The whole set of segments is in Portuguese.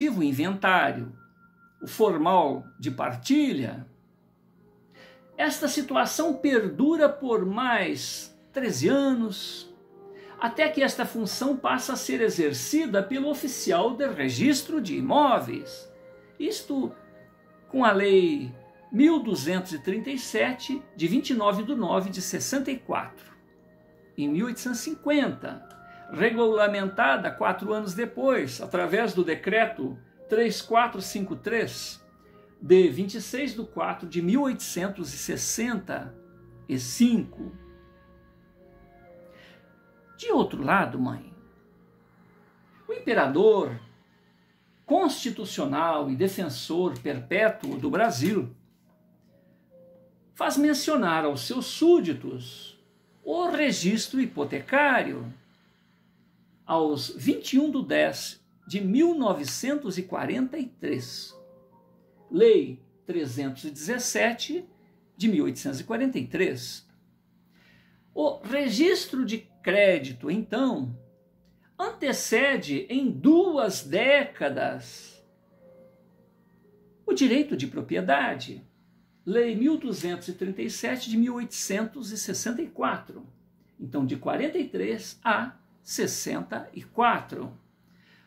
o inventário, o formal de partilha. Esta situação perdura por mais 13 anos, até que esta função passa a ser exercida pelo oficial de registro de imóveis. Isto com a Lei 1237, de 29/9/64. Em 1850, regulamentada 4 anos depois, através do Decreto 3453, de 26/4/1865. De outro lado, mãe, o imperador constitucional e defensor perpétuo do Brasil faz mencionar aos seus súditos o registro hipotecário aos 21/10/1943, Lei 317 de 1843. O registro de crédito, então, antecede em 2 décadas o direito de propriedade, Lei 1237 de 1864. Então, de 43 a 64.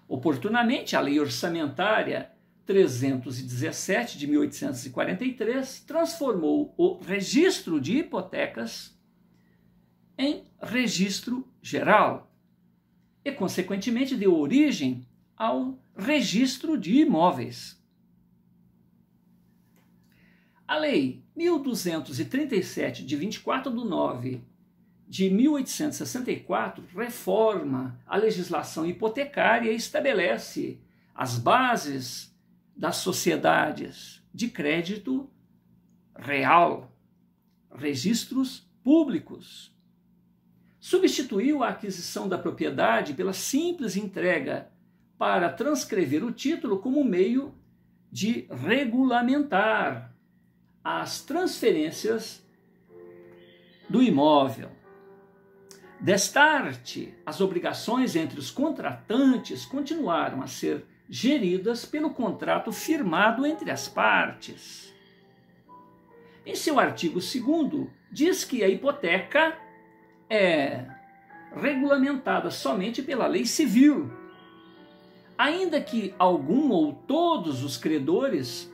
Oportunamente, a Lei Orçamentária 317 de 1843 transformou o registro de hipotecas em registro geral e, consequentemente, deu origem ao registro de imóveis. A Lei 1237, de 24/9/1864, reforma a legislação hipotecária e estabelece as bases das sociedades de crédito real, registros públicos. Substituiu a aquisição da propriedade pela simples entrega para transcrever o título como meio de regulamentar as transferências do imóvel. Destarte, as obrigações entre os contratantes continuaram a ser geridas pelo contrato firmado entre as partes. Em seu artigo 2º, diz que a hipoteca é regulamentada somente pela lei civil, ainda que algum ou todos os credores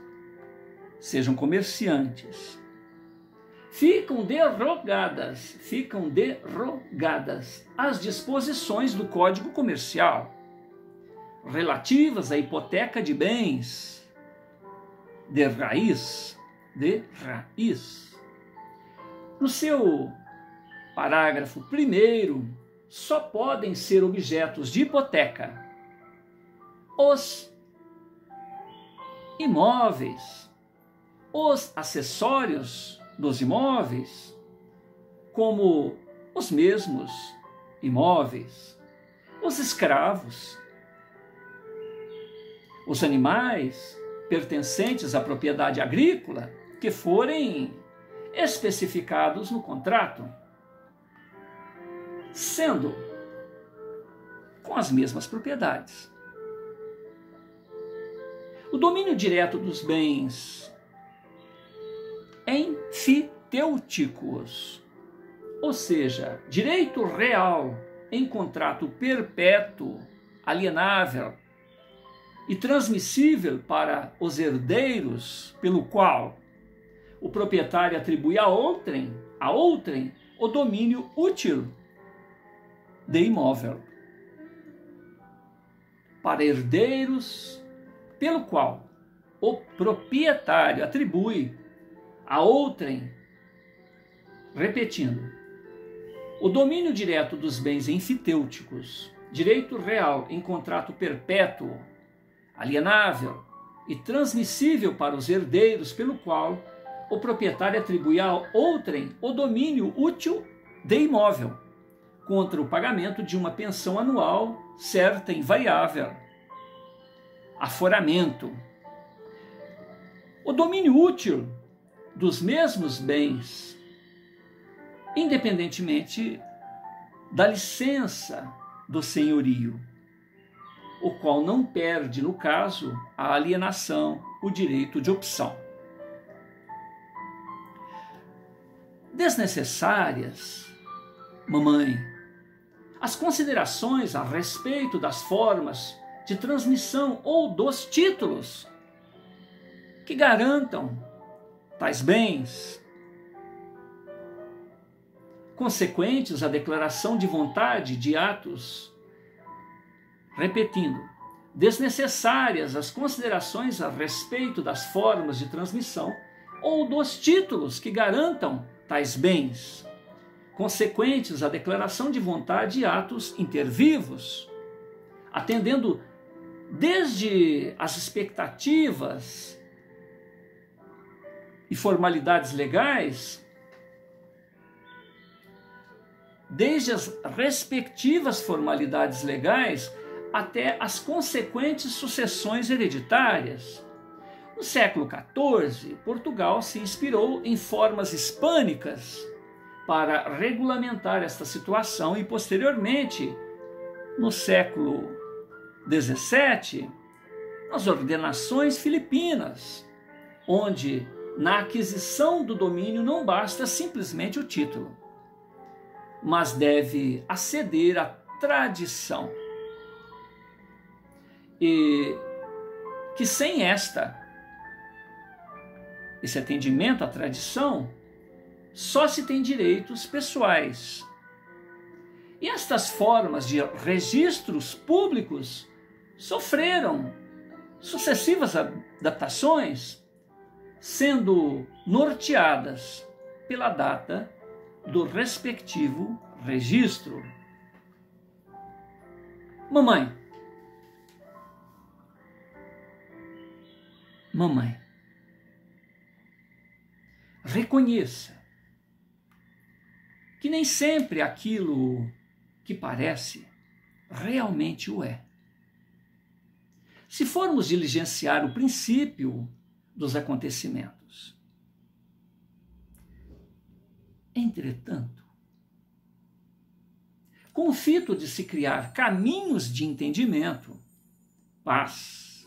sejam comerciantes. Ficam derrogadas as disposições do Código Comercial relativas à hipoteca de bens de raiz. No seu parágrafo 1º, só podem ser objetos de hipoteca os imóveis, os acessórios dos imóveis, como os mesmos imóveis, os escravos, os animais pertencentes à propriedade agrícola que forem especificados no contrato, sendo com as mesmas propriedades. O domínio direto dos bens enfitêuticos, ou seja, direito real em contrato perpétuo, alienável e transmissível para os herdeiros, pelo qual o proprietário atribui a outrem o domínio útil de imóvel. Para herdeiros, pelo qual o proprietário atribui a outrem, repetindo, o domínio direto dos bens enfitêuticos, direito real em contrato perpétuo, alienável e transmissível para os herdeiros, pelo qual o proprietário atribui a outrem o domínio útil de imóvel, contra o pagamento de uma pensão anual certa e invariável. Aforamento. O domínio útil dos mesmos bens, independentemente da licença do senhorio. o qual não perde, no caso, a alienação, o direito de opção. Desnecessárias, mamãe, as considerações a respeito das formas de transmissão ou dos títulos que garantam tais bens, consequentes à declaração de vontade de atos, repetindo, desnecessárias as considerações a respeito das formas de transmissão ou dos títulos que garantam tais bens, consequentes à declaração de vontade e atos intervivos, atendendo desde as expectativas e formalidades legais, desde as respectivas formalidades legais até as consequentes sucessões hereditárias. No século XIV, Portugal se inspirou em formas hispânicas para regulamentar esta situação e, posteriormente, no século XVII, nas ordenações filipinas, onde na aquisição do domínio não basta simplesmente o título, mas deve aceder à tradição. E que sem esse atendimento à tradição, só se tem direitos pessoais. E estas formas de registros públicos sofreram sucessivas adaptações, sendo norteadas pela data do respectivo registro. Mamãe, reconheça que nem sempre aquilo que parece realmente o é. Se formos diligenciar o princípio dos acontecimentos. Entretanto, com o fito de se criar caminhos de entendimento, paz,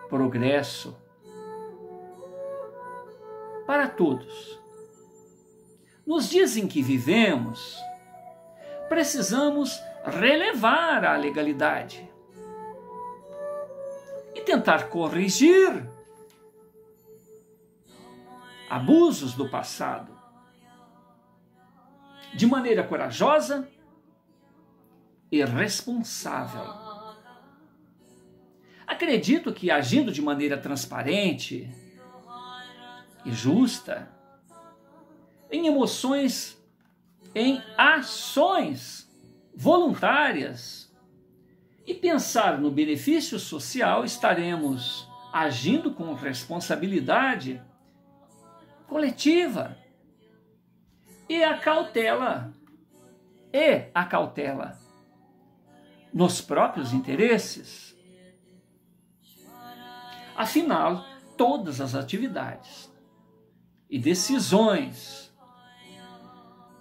progresso para todos. Nos dias em que vivemos, precisamos relevar a legalidade e tentar corrigir abusos do passado de maneira corajosa e responsável. Acredito que, agindo de maneira transparente e justa, em emoções, em ações voluntárias e pensar no benefício social, estaremos agindo com responsabilidade coletiva e a cautela nos próprios interesses. Afinal, todas as atividades e decisões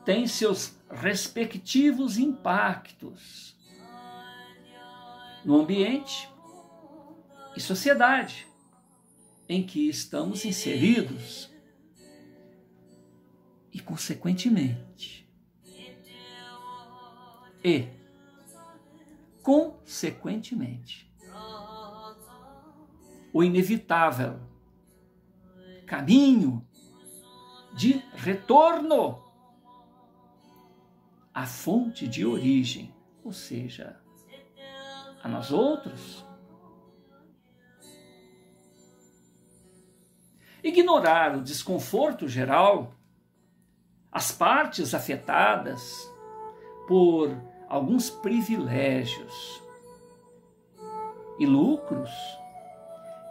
têm seus respectivos impactos no ambiente e sociedade em que estamos inseridos e, consequentemente, o inevitável caminho de retorno à fonte de origem, ou seja, a nós outros. Ignorar o desconforto geral, as partes afetadas por alguns privilégios e lucros,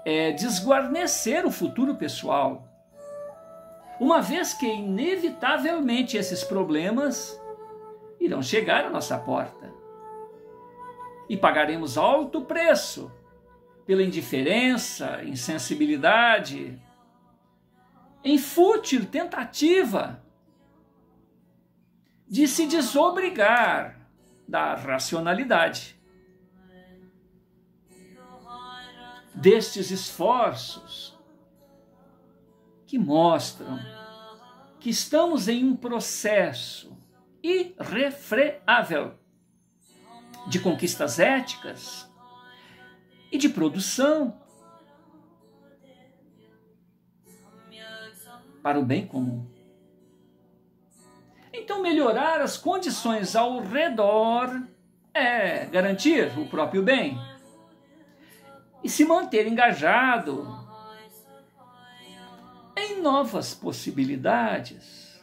é desguarnecer o futuro pessoal, uma vez que inevitavelmente esses problemas irão chegar à nossa porta e pagaremos alto preço pela indiferença, insensibilidade, em fútil tentativa de se desobrigar da racionalidade. Destes esforços que mostram que estamos em um processo irrefreável de conquistas éticas e de produção para o bem comum. Então, melhorar as condições ao redor é garantir o próprio bem e se manter engajado em novas possibilidades.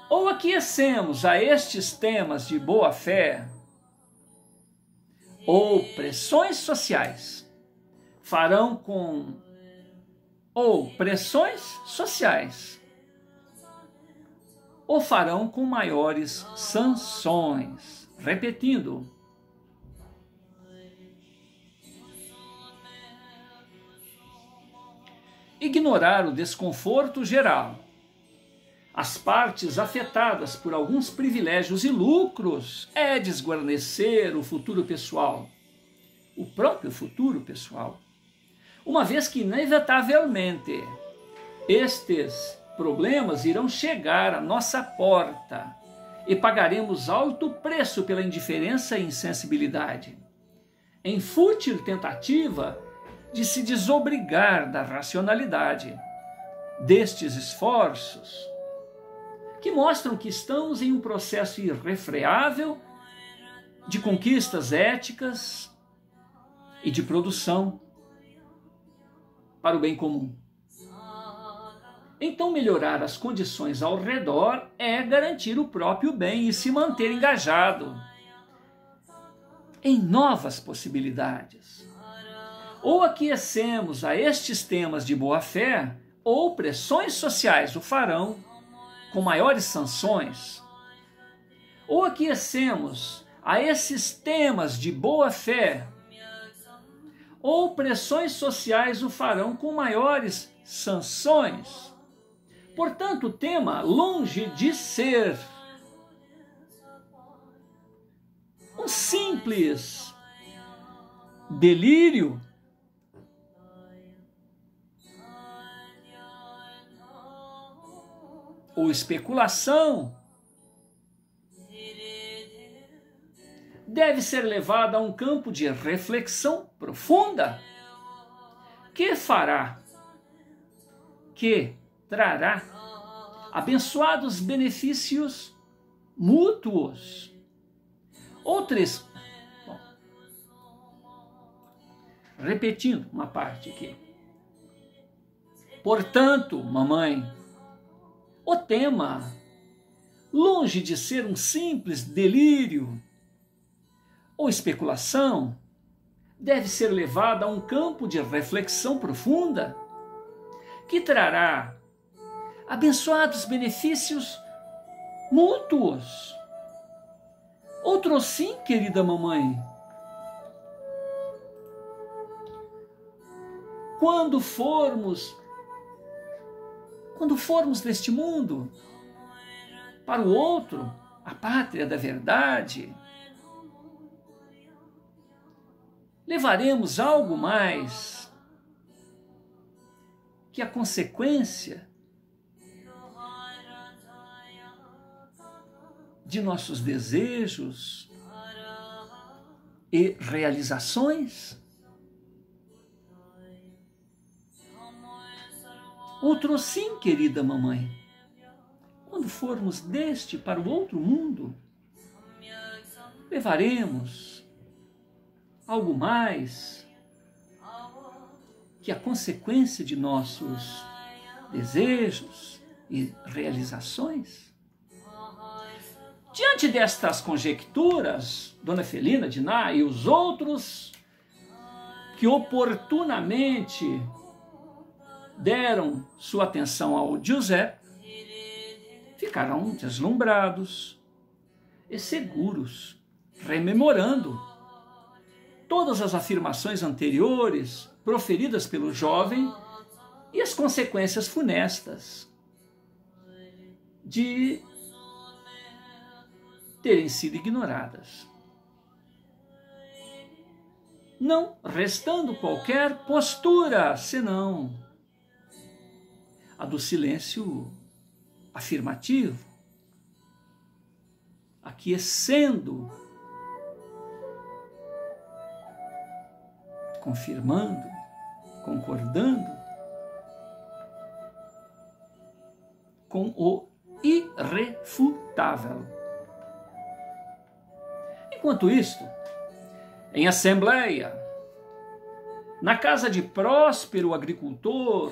Ou aquecemos a estes temas de boa-fé, ou pressões sociais farão com... ou pressões sociais ou farão com maiores sanções. Repetindo, ignorar o desconforto geral, as partes afetadas por alguns privilégios e lucros, é desguarnecer o futuro pessoal, o próprio futuro pessoal, uma vez que inevitavelmente estes problemas irão chegar à nossa porta e pagaremos alto preço pela indiferença e insensibilidade, em fútil tentativa de se desobrigar da racionalidade. Destes esforços, que mostram que estamos em um processo irrefreável de conquistas éticas e de produção para o bem comum. Então, melhorar as condições ao redor é garantir o próprio bem e se manter engajado em novas possibilidades. Ou aquecemos a estes temas de boa-fé, ou pressões sociais o farão com maiores sanções. Ou aquecemos a esses temas de boa-fé, ou pressões sociais o farão com maiores sanções. Portanto, o tema, longe de ser um simples delírio, ou especulação, deve ser levada a um campo de reflexão profunda que trará abençoados benefícios mútuos. Repetindo uma parte aqui. Portanto, mamãe, o tema, longe de ser um simples delírio ou especulação, deve ser levado a um campo de reflexão profunda que trará abençoados benefícios mútuos. Outro sim, querida mamãe. Quando formos deste mundo para o outro, a pátria da verdade, levaremos algo mais que a consequência de nossos desejos e realizações. Outro sim, querida mamãe. Quando formos deste para o outro mundo, levaremos algo mais que a consequência de nossos desejos e realizações. Diante destas conjecturas, Dona Felina, Diná e os outros que oportunamente deram sua atenção ao José, ficarão deslumbrados e seguros, rememorando todas as afirmações anteriores proferidas pelo jovem e as consequências funestas de terem sido ignoradas, não restando qualquer postura senão a do silêncio afirmativo, aquecendo, confirmando, concordando com o irrefutável. Enquanto isto, em assembleia, na casa de próspero agricultor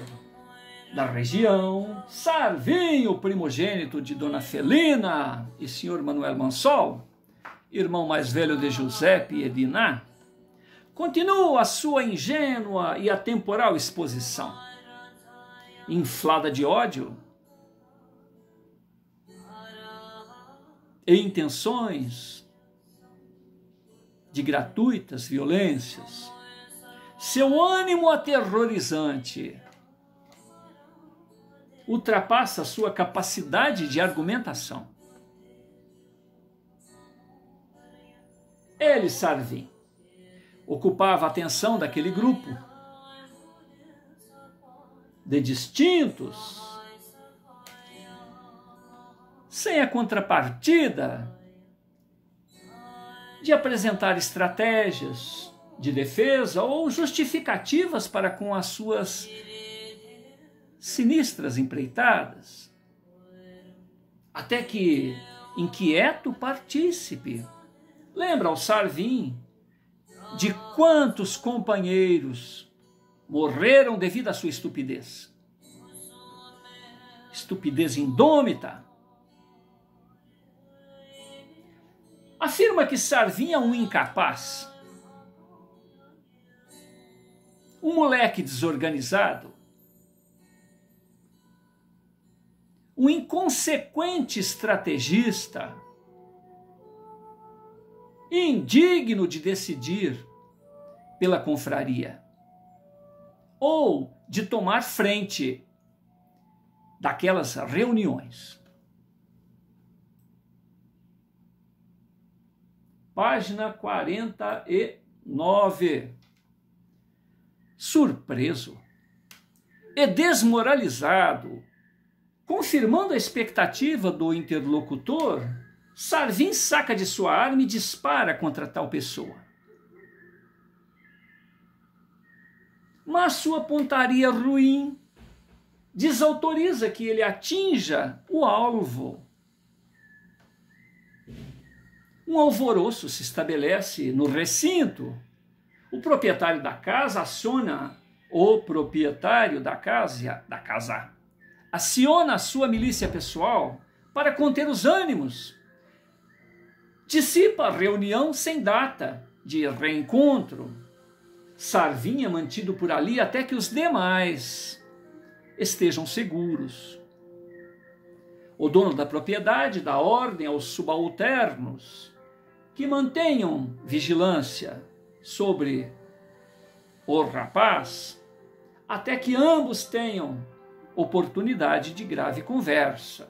da região, Sarvinho, primogênito de Dona Felina e senhor Manuel Mansol, irmão mais velho de Giuseppe e Diná, continua a sua ingênua e atemporal exposição, inflada de ódio e intenções de gratuitas violências. Seu ânimo aterrorizante ultrapassa sua capacidade de argumentação. Ele, Sarvin, ocupava a atenção daquele grupo de distintos, sem a contrapartida de apresentar estratégias de defesa ou justificativas para com as suas sinistras empreitadas, até que, inquieto partícipe, lembra ao Sarvin de quantos companheiros morreram devido à sua estupidez. Estupidez indômita. Afirma que Sarvin é um incapaz, um moleque desorganizado, um inconsequente estrategista, indigno de decidir pela confraria ou de tomar frente daquelas reuniões. Página 49. Surpreso e desmoralizado, confirmando a expectativa do interlocutor, Sarvin saca de sua arma e dispara contra tal pessoa. Mas sua pontaria ruim desautoriza que ele atinja o alvo. Um alvoroço se estabelece no recinto. O proprietário da casa aciona aciona a sua milícia pessoal para conter os ânimos. Dissipa a reunião sem data de reencontro. Sarvin é mantido por ali até que os demais estejam seguros. O dono da propriedade dá ordem aos subalternos que mantenham vigilância sobre o rapaz até que ambos tenham oportunidade de grave conversa.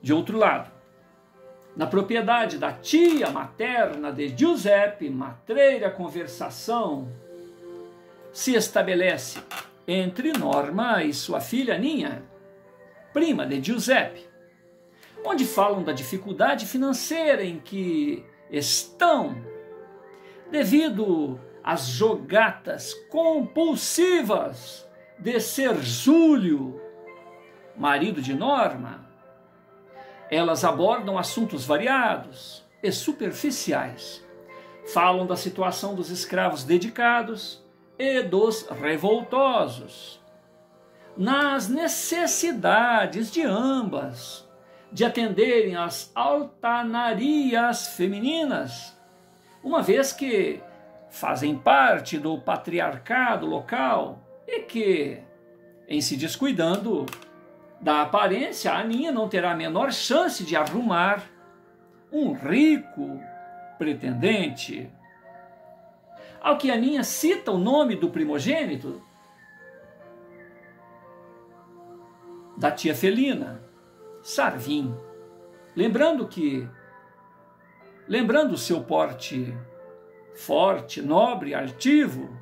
De outro lado, na propriedade da tia materna de Giuseppe, matreira conversação se estabelece entre Norma e sua filha Ninha, prima de Giuseppe, onde falam da dificuldade financeira em que estão devido às jogatas compulsivas de Serzúlio, marido de Norma. Elas abordam assuntos variados e superficiais. Falam da situação dos escravos dedicados e dos revoltosos, nas necessidades de ambas de atenderem às altanarias femininas, uma vez que fazem parte do patriarcado local e que, em se descuidando da aparência, a Ninha não terá a menor chance de arrumar um rico pretendente. Ao que a Ninha cita o nome do primogênito da tia Felina, Sarvim, lembrando o seu porte forte, nobre, altivo,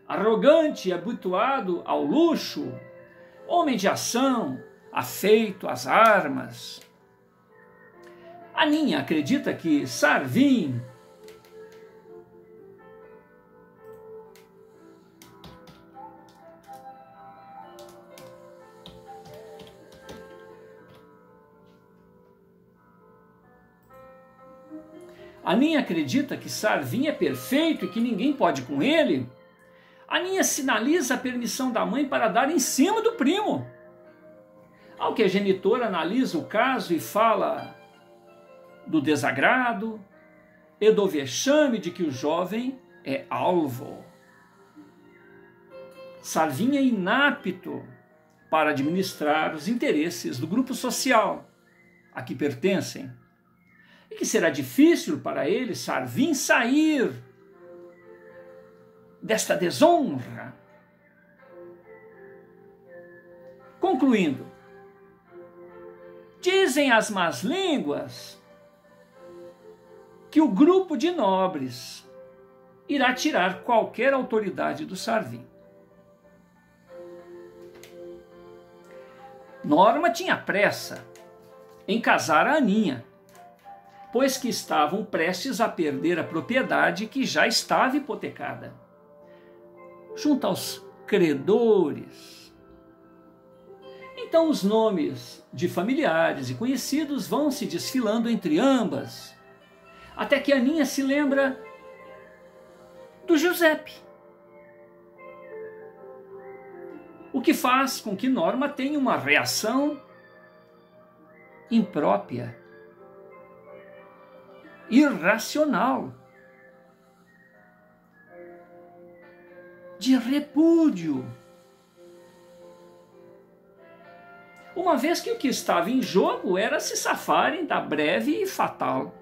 arrogante e habituado ao luxo, homem de ação, afeito às armas. Aninha acredita que Sarvim é perfeito e que ninguém pode com ele. Aninha sinaliza a permissão da mãe para dar em cima do primo. Ao que a genitora analisa o caso e fala do desagrado e do vexame de que o jovem é alvo. Sarvim é inapto para administrar os interesses do grupo social a que pertencem, e que será difícil para ele, Sarvim, sair desta desonra. Concluindo, dizem as más línguas que o grupo de nobres irá tirar qualquer autoridade do Sarvim. Norma tinha pressa em casar a Aninha, pois que estavam prestes a perder a propriedade que já estava hipotecada, junto aos credores. Então os nomes de familiares e conhecidos vão se desfilando entre ambas, até que Aninha se lembra do Giuseppe, o que faz com que Norma tenha uma reação imprópria, irracional, de repúdio, uma vez que o que estava em jogo era se safarem da breve e fatal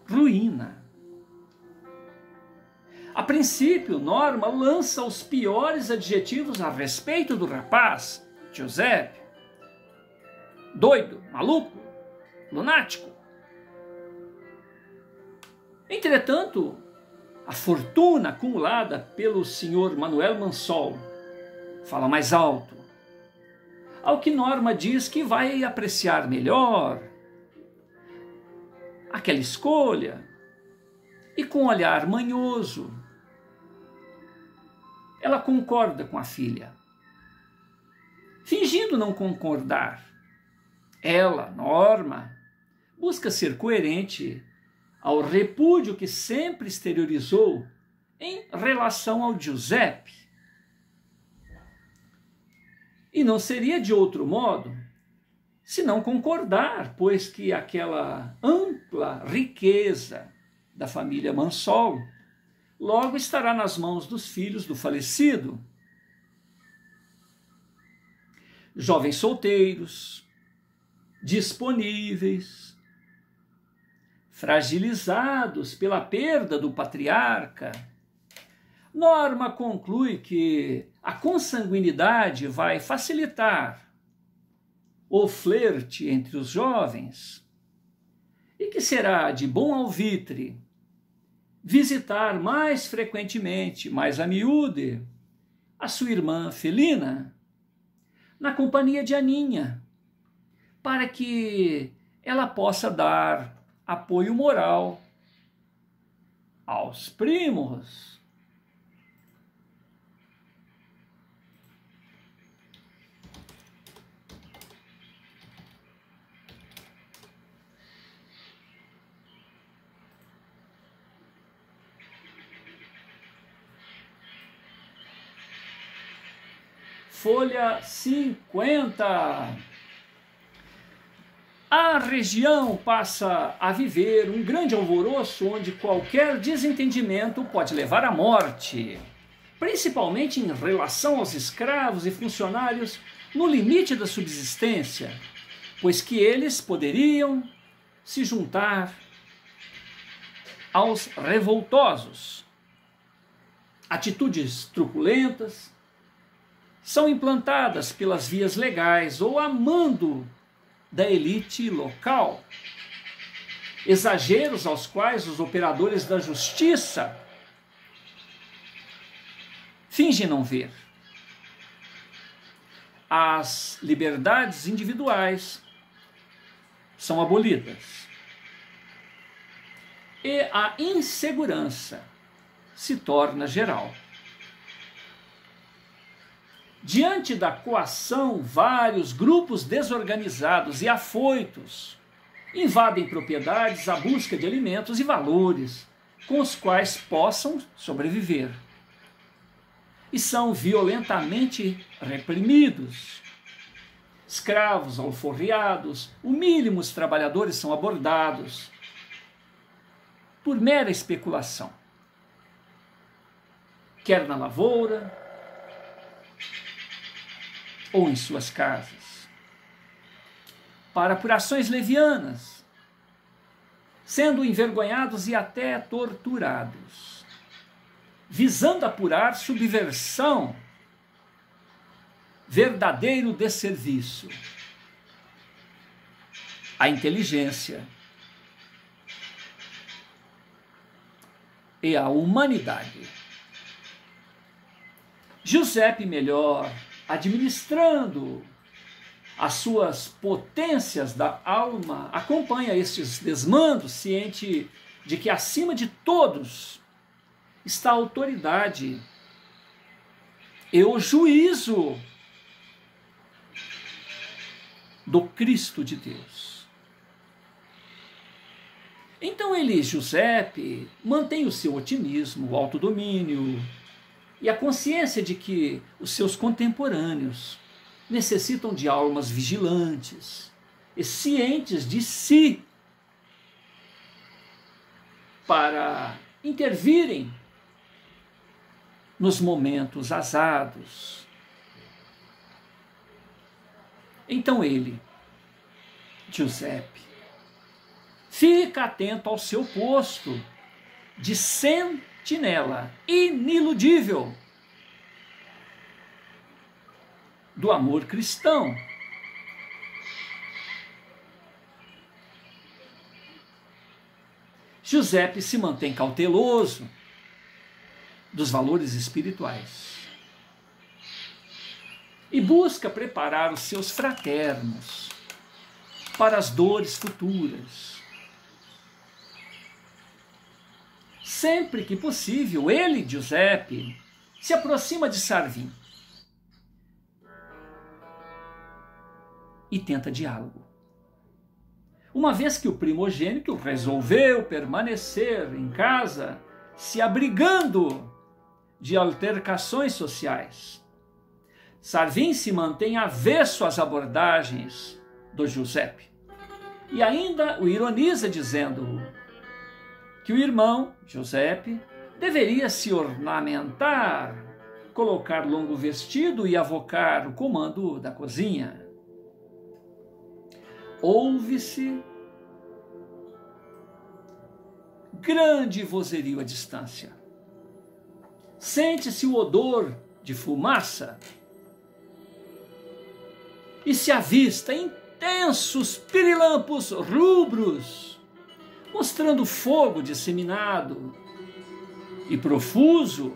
ruína. A princípio, Norma lança os piores adjetivos a respeito do rapaz, Giuseppe: doido, maluco, lunático. Entretanto, a fortuna acumulada pelo senhor Manuel Mansol fala mais alto, ao que Norma diz que vai apreciar melhor aquela escolha, e com um olhar manhoso, ela concorda com a filha. Fingindo não concordar, ela, Norma, busca ser coerente ao repúdio que sempre exteriorizou em relação ao Giuseppe. E não seria de outro modo se não concordar, pois que aquela ampla riqueza da família Mansol logo estará nas mãos dos filhos do falecido. Jovens solteiros, disponíveis, fragilizados pela perda do patriarca, Norma conclui que a consanguinidade vai facilitar o flerte entre os jovens e que será de bom alvitre visitar mais frequentemente, mais a miúde, a sua irmã Felina, na companhia de Aninha, para que ela possa dar apoio moral aos primos. Folha 50. A região passa a viver um grande alvoroço onde qualquer desentendimento pode levar à morte, principalmente em relação aos escravos e funcionários no limite da subsistência, pois que eles poderiam se juntar aos revoltosos. Atitudes truculentas, são implantadas pelas vias legais ou a mando da elite local. Exageros aos quais os operadores da justiça fingem não ver. As liberdades individuais são abolidas. E a insegurança se torna geral. Diante da coação, vários grupos desorganizados e afoitos invadem propriedades à busca de alimentos e valores com os quais possam sobreviver. E são violentamente reprimidos. Escravos alforriados, humílimos trabalhadores são abordados por mera especulação, quer na lavoura ou em suas casas, para apurações levianas, sendo envergonhados e até torturados, visando apurar subversão, verdadeiro desserviço. A inteligência e a humanidade. Giuseppe melhor, administrando as suas potências da alma, acompanha estes desmandos, ciente de que acima de todos está a autoridade e o juízo do Cristo de Deus. Então Giuseppe, mantém o seu otimismo, o autodomínio e a consciência de que os seus contemporâneos necessitam de almas vigilantes e cientes de si para intervirem nos momentos azados. Então Giuseppe, fica atento ao seu posto de sentinela iniludível do amor cristão. Giuseppe se mantém cauteloso dos valores espirituais e busca preparar os seus fraternos para as dores futuras. Sempre que possível, Giuseppe, se aproxima de Sarvin e tenta diálogo. Uma vez que o primogênito resolveu permanecer em casa, se abrigando de altercações sociais, Sarvin se mantém avesso às abordagens do Giuseppe e ainda o ironiza dizendo que o irmão, Giuseppe, deveria se ornamentar, colocar longo vestido e avocar o comando da cozinha. Ouve-se grande vozerio à distância. Sente-se o odor de fumaça e se avista intensos pirilampos rubros, mostrando fogo disseminado e profuso.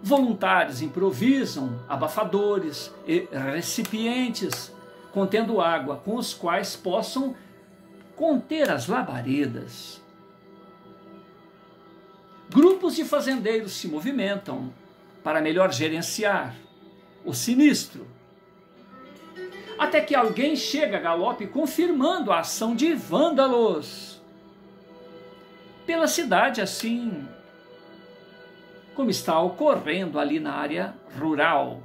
Voluntários improvisam abafadores e recipientes contendo água com os quais possam conter as labaredas. Grupos de fazendeiros se movimentam para melhor gerenciar o sinistro, até que alguém chega a galope confirmando a ação de vândalos pela cidade, assim como está ocorrendo ali na área rural.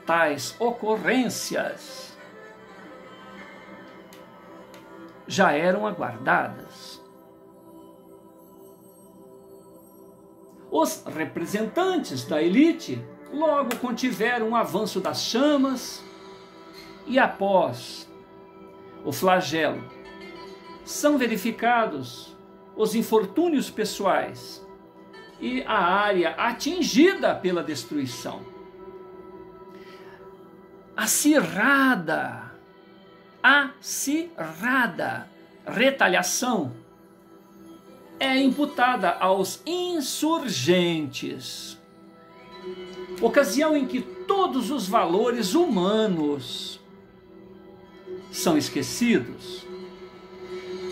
Tais ocorrências já eram aguardadas. Os representantes da elite logo contiveram o avanço das chamas e, após o flagelo, são verificados os infortúnios pessoais e a área atingida pela destruição. Acirrada retaliação é imputada aos insurgentes, ocasião em que todos os valores humanos são esquecidos,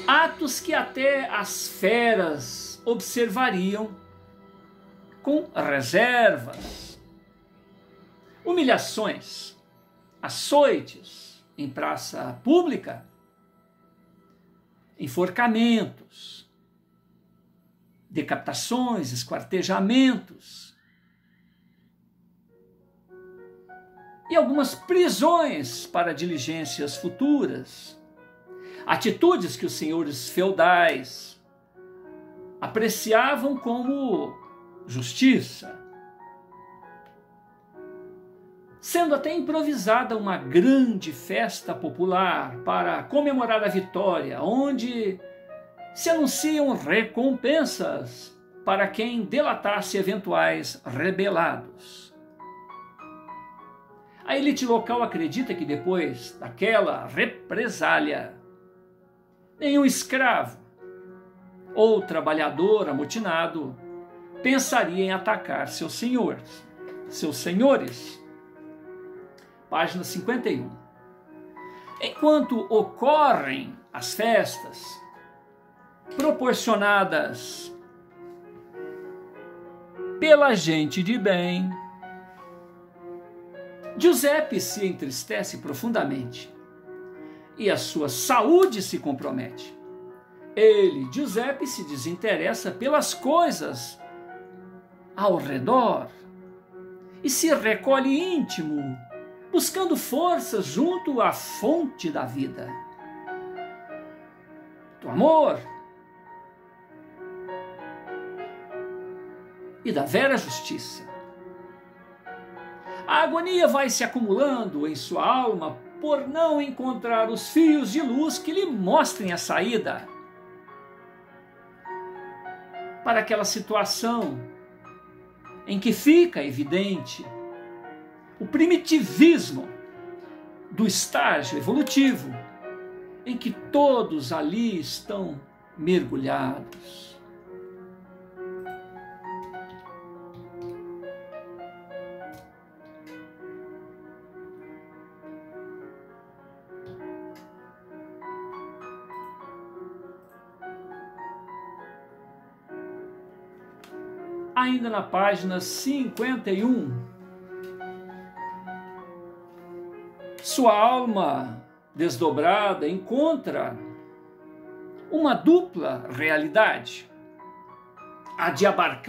atos que até as feras observariam com reservas, humilhações, açoites em praça pública, enforcamentos, decapitações, esquartejamentos e algumas prisões para diligências futuras, atitudes que os senhores feudais apreciavam como justiça, sendo até improvisada uma grande festa popular para comemorar a vitória, onde se anunciam recompensas para quem delatasse eventuais rebelados. A elite local acredita que depois daquela represália, nenhum escravo ou trabalhador amotinado pensaria em atacar seus senhores. Página 51. Enquanto ocorrem as festas, proporcionadas pela gente de bem, Giuseppe se entristece profundamente e a sua saúde se compromete. Ele, Giuseppe, se desinteressa pelas coisas ao redor e se recolhe íntimo, buscando forças junto à fonte da vida, do amor e da vera justiça. A agonia vai se acumulando em sua alma por não encontrar os fios de luz que lhe mostrem a saída para aquela situação em que fica evidente o primitivismo do estágio evolutivo em que todos ali estão mergulhados. Ainda na página 51, sua alma desdobrada encontra uma dupla realidade: a de abarcar